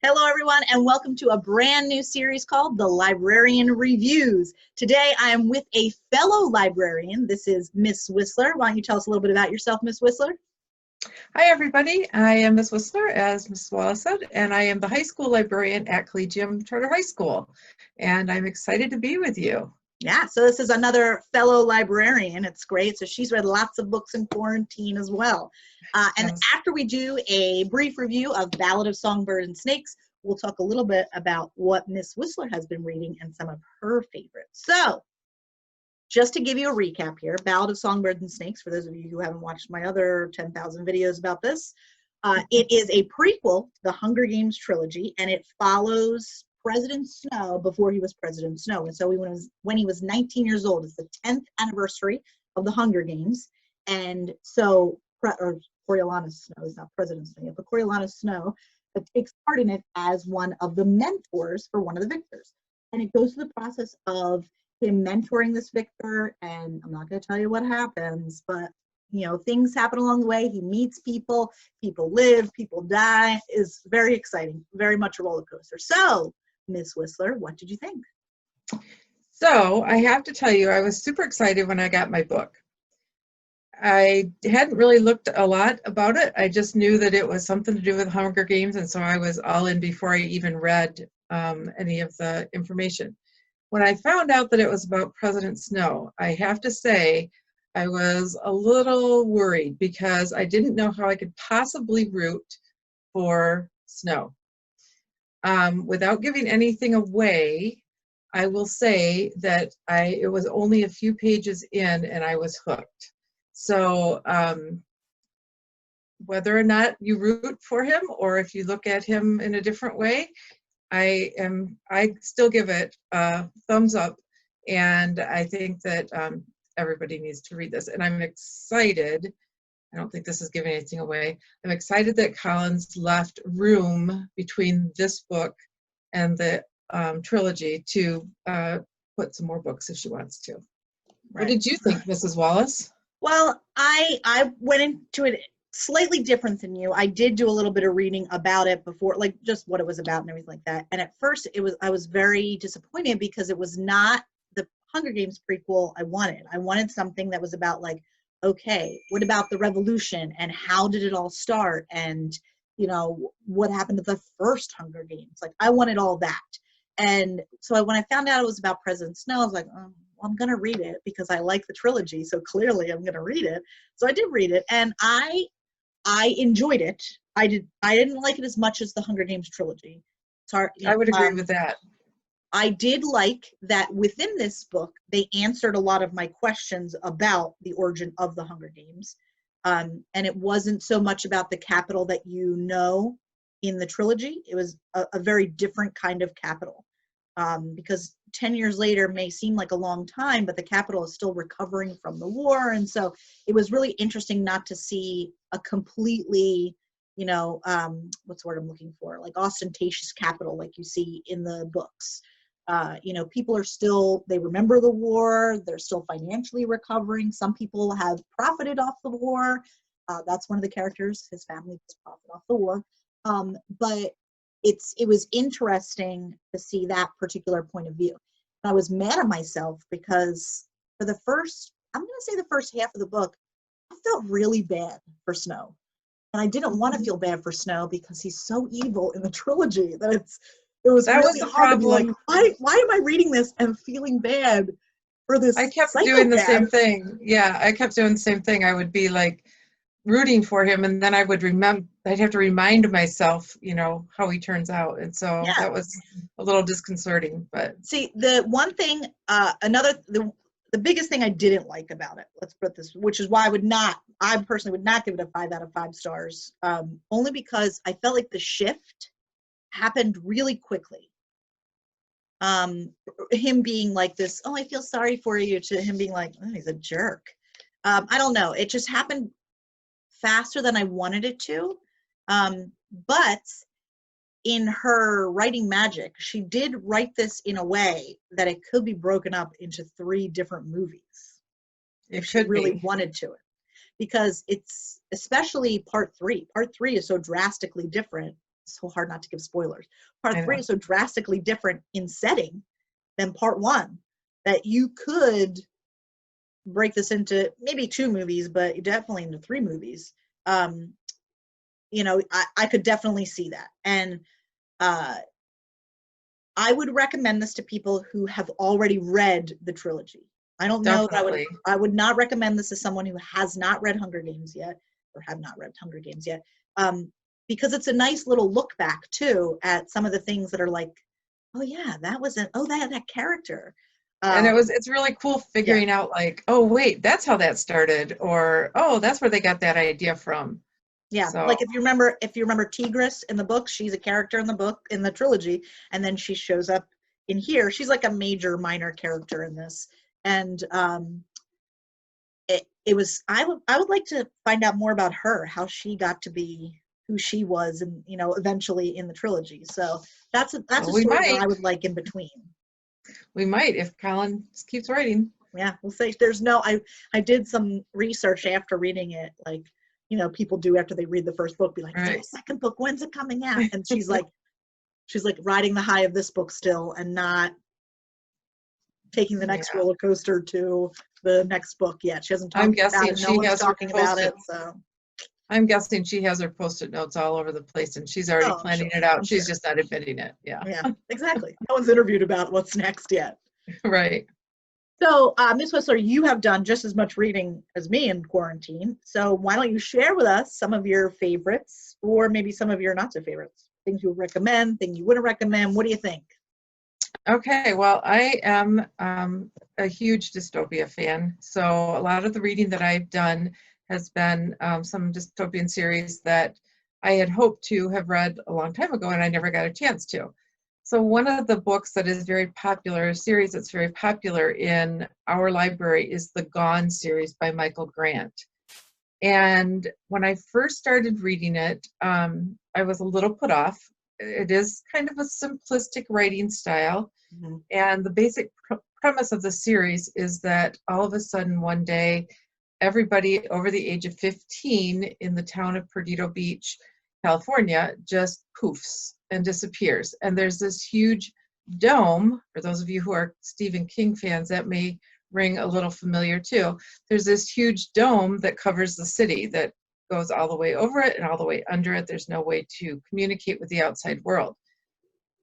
Hello, everyone, and welcome to a brand new series called the Librarian Reviews. Today, I am with a fellow librarian. This is Miss Whisler. Why don't you tell us a little bit about yourself, Miss Whisler? Hi, everybody. I am Miss Whisler, as Ms. Wallace said, and I am the high school librarian at Collegium Charter High School, and I'm excited to be with you. Yeah, so this is another fellow librarian. It's great. So she's read lots of books in quarantine as well. And Yes. after we do a brief review of Ballad of Songbirds and Snakes, we'll talk a little bit about what Miss Whisler has been reading and some of her favorites. So just to give you a recap here, Ballad of Songbirds and Snakes, for those of you who haven't watched my other 10,000 videos about this, it is a prequel to the Hunger Games trilogy, and it follows President Snow before he was President Snow. And so when he was 19 years old, it's the 10th anniversary of the Hunger Games. And so, Coriolanus Snow is not President Snow yet, but Coriolanus Snow takes part in it as one of the mentors for one of the victors. And it goes through the process of him mentoring this victor, and I'm not going to tell you what happens, but you know, things happen along the way. He meets people, people live, people die. Is very exciting, very much a roller coaster. So, Miss Whisler, what did you think? So I have to tell you, I was super excited when I got my book. I hadn't really looked a lot about it. I just knew that it was something to do with Hunger Games, and so I was all in before I even read any of the information. When I found out that it was about President Snow, I have to say I was a little worried because I didn't know how I could possibly root for Snow. Without giving anything away, I will say that it was only a few pages in and I was hooked. So whether or not you root for him or if you look at him in a different way, I still give it a thumbs up, and I think that everybody needs to read this. And I'm excited. I don't think this is giving anything away. I'm excited that Collins left room between this book and the trilogy to put some more books if she wants to. Right. What did you think, Mrs. Wallace? Well, I went into it slightly different than you. I did do a little bit of reading about it before, like just what it was about and everything like that. And at first I was very disappointed because it was not the Hunger Games prequel I wanted. I wanted something that was about like, okay, what about the revolution and how did it all start? And, you know, what happened to the first Hunger Games? Like, I wanted all that. And so when I found out it was about President Snow, I was like, oh, well, I'm going to read it because I like the trilogy. So clearly I'm going to read it. So I did read it, and I enjoyed it. I didn't like it as much as the Hunger Games trilogy. Sorry, I would agree with that. I did like that within this book, they answered a lot of my questions about the origin of the Hunger Games. And it wasn't so much about the capital that you know in the trilogy. It was a very different kind of capital. Because 10 years later may seem like a long time, but the capital is still recovering from the war. And so it was really interesting not to see a completely, you know, what's the word I'm looking for? Like ostentatious capital like you see in the books. You know, people are still, they remember the war, they're still financially recovering. Some people have profited off the war. That's one of the characters, his family has profited off the war. But it was interesting to see that particular point of view. And I was mad at myself because for the first, I'm going to say the first half of the book, I felt really bad for Snow. And I didn't want to feel bad for Snow because he's so evil in the trilogy that it was that really was hard to be like, problem. why am I reading this and feeling bad for this? I kept psychopath? doing the same thing. Yeah, I kept doing the same thing. I would be like rooting for him, and then I would I'd have to remind myself, you know, how he turns out. And so that was a little disconcerting. But see, the one thing, the biggest thing I didn't like about it, let's put this, which is why I personally would not give it a 5 out of 5 stars, only because I felt like the shift happened really quickly. Him being like this, oh, I feel sorry for you, to him being like, oh, he's a jerk. I don't know. It just happened faster than I wanted it to. But in her writing magic, she did write this in a way that it could be broken up into 3 different movies if she really wanted to it. Because it's especially part 3. Part 3 is so drastically different so hard not to give spoilers. Part I 3 know. is so drastically different in setting than part 1 that you could break this into maybe 2 movies, but definitely into 3 movies. You know, I could definitely see that. And I would recommend this to people who have already read the trilogy. I don't know that I would not recommend this to someone who has not read Hunger Games yet, or have not read Hunger Games yet, because it's a nice little look back too at some of the things that are like, oh yeah, that wasn't, oh that character. And it's really cool figuring out like, oh wait, that's how that started, or oh, that's where they got that idea from. Yeah, So, like if you remember Tigris in the book, she's a character in the book, in the trilogy, and then she shows up in here. She's like a major minor character in this. And it was, I would like to find out more about her, how she got to be who she was, and you know, eventually in the trilogy. So that's a story that I would like in between. We might, if Collins keeps writing. Yeah, we'll say there's no, I did some research after reading it, like, you know, people do after they read the first book, be like, Right. the second book, when's it coming out? And she's like riding the high of this book still and not taking the next roller coaster to the next book yet. She hasn't talked about it. No one's talking about it. So I'm guessing she has her Post-it notes all over the place and she's already planning it out. She's just not admitting it. Yeah. Yeah, exactly. No one's interviewed about what's next yet. Right. So, Ms. Whisler, you have done just as much reading as me in quarantine. So why don't you share with us some of your favorites, or maybe some of your not so favorites? Things you would recommend, things you wouldn't recommend. What do you think? Okay, well, I am a huge dystopia fan. So a lot of the reading that I've done has been some dystopian series that I had hoped to have read a long time ago and I never got a chance to. So one of the books that is very popular, a series that's very popular in our library, is the Gone series by Michael Grant. And when I first started reading it, I was a little put off. It is kind of a simplistic writing style. Mm-hmm. And the basic premise of the series is that all of a sudden one day, everybody over the age of 15 in the town of Perdido Beach, California, just poofs and disappears. And there's this huge dome. For those of you who are Stephen King fans, that may ring a little familiar too. There's this huge dome that covers the city that goes all the way over it and all the way under it. There's no way to communicate with the outside world.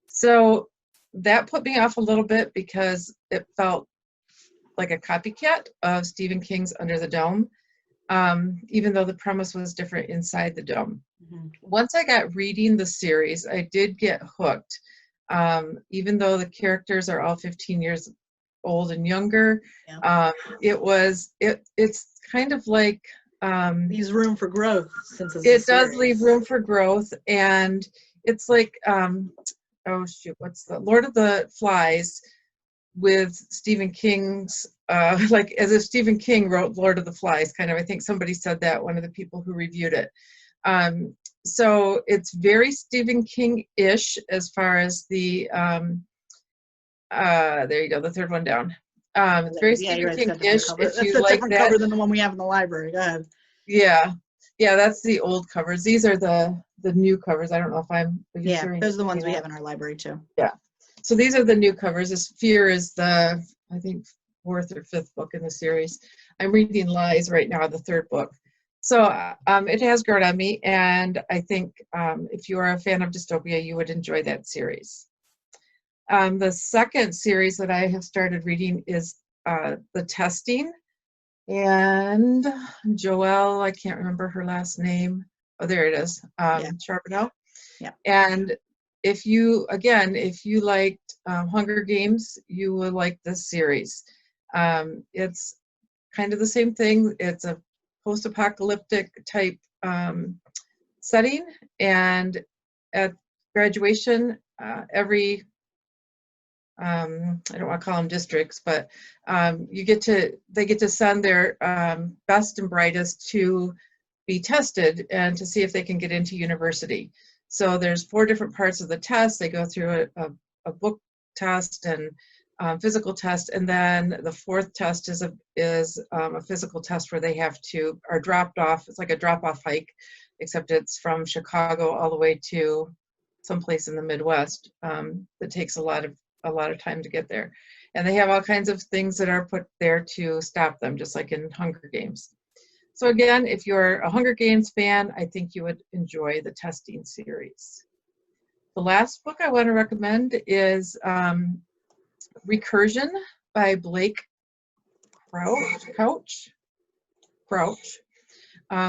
So that put me off a little bit because it felt like a copycat of Stephen King's Under the Dome, even though the premise was different inside the dome. Mm-hmm. Once I got reading the series, I did get hooked. Even though the characters are all 15 years old and younger, it's kind of like leaves room for growth, since it does leave room for growth. And it's like oh shoot, what's the Lord of the Flies with Stephen King's like as if Stephen King wrote Lord of the Flies, kind of. I think somebody said that, one of the people who reviewed it. So it's very Stephen King-ish as far as the there you go, the third one down. It's very Stephen King-ish. That's a different cover than the one we have in the library. Go ahead. Yeah, that's the old covers. These are the new covers. I don't know if I'm. Those are the ones we have in our library too. Yeah, so these are the new covers. This Fear is the, I think, 4th or 5th book in the series. I'm reading Lies right now, the 3rd book. So it has grown on me, and I think if you are a fan of dystopia, you would enjoy that series. The second series that I have started reading is The Testing, and Joelle, I can't remember her last name. Oh, there it is, Charbonneau. Yeah. And if you liked Hunger Games, you will like this series. It's kind of the same thing. It's a post-apocalyptic type setting, and at graduation, every I don't want to call them districts, but they get to send their best and brightest to be tested and to see if they can get into university. So there's 4 different parts of the test. They go through a book test and physical test, and then the 4th test is a physical test where they are dropped off. It's like a drop-off hike, except it's from Chicago all the way to someplace in the Midwest that takes a lot of time to get there. And they have all kinds of things that are put there to stop them, just like in Hunger Games. So again, if you're a Hunger Games fan, I think you would enjoy the Testing series. The last book I want to recommend is Recursion by Blake Crouch.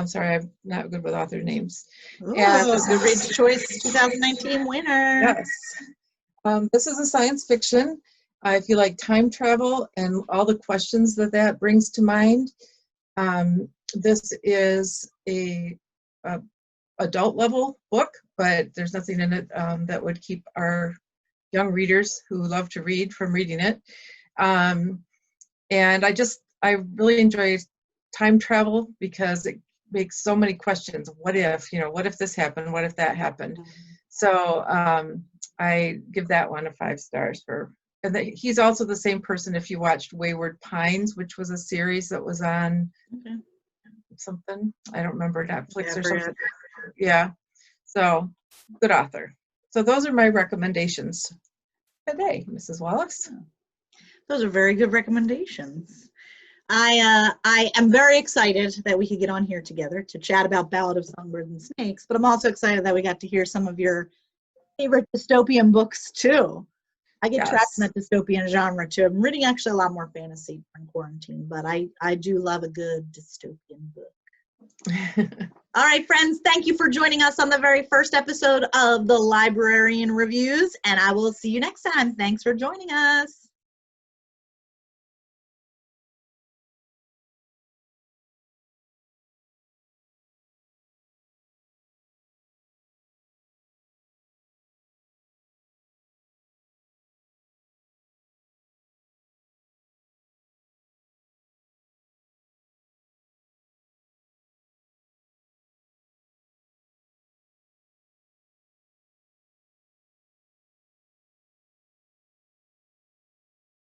Sorry, I'm not good with author names. Ooh, And Goodreads Choice 2019 winner. Yes. This is a science fiction. If you like time travel and all the questions that brings to mind, this is a adult level book, but there's nothing in it that would keep our young readers who love to read from reading it. And I really enjoy time travel because it makes so many questions. What if, what if this happened? What if that happened? So I give that one 5 stars and he's also the same person if you watched Wayward Pines, which was a series that was on something, I don't remember, Netflix or something. Yeah, so good author. So those are my recommendations today, Mrs. Wallace. Those are very good recommendations. I am very excited that we could get on here together to chat about Ballad of Songbirds and Snakes, but I'm also excited that we got to hear some of your favorite dystopian books too. I get trapped in that dystopian genre too. I'm reading actually a lot more fantasy during quarantine, but I do love a good dystopian book. All right, friends, thank you for joining us on the very first episode of the Librarian Reviews, and I will see you next time. Thanks for joining us.